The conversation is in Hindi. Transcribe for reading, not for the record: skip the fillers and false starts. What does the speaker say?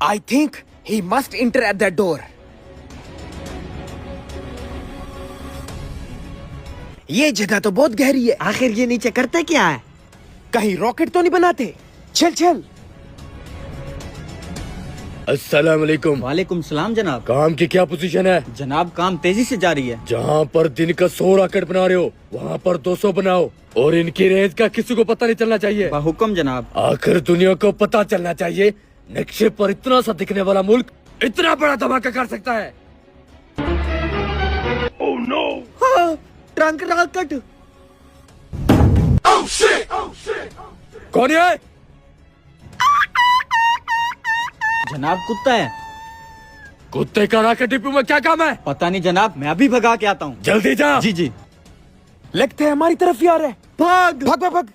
I think he must enter at that door. ये जगह तो बहुत गहरी है। आखिर ये नीचे करते क्या है? कहीं रॉकेट तो नहीं बनाते? चल चल। अस्सलाम वालेकुम। वालेकुम सलाम जनाब। काम की क्या पोजीशन है? जनाब काम तेजी से जारी है। जहाँ पर दिन का 100 रॉकेट बना रहे हो वहाँ पर 200 बनाओ और इनकी रेंज का किसी को पता नहीं चलना चाहिए। हुक्म जनाब। आखिर दुनिया को पता चलना चाहिए नक्शे पर इतना सा दिखने वाला मुल्क इतना बड़ा धमाका कर सकता है। Oh no! हाँ, ट्रंक रॉकेट। Oh shit! कौन है? जनाब कुत्ता है। कुत्ते का रॉकेट डिपो में क्या काम है? पता नहीं जनाब, मैं अभी भगा के आता हूँ। जल्दी जा। जी जी। लगता है हमारी तरफ ही आ रहा है। भाग भाग भाग, भाग।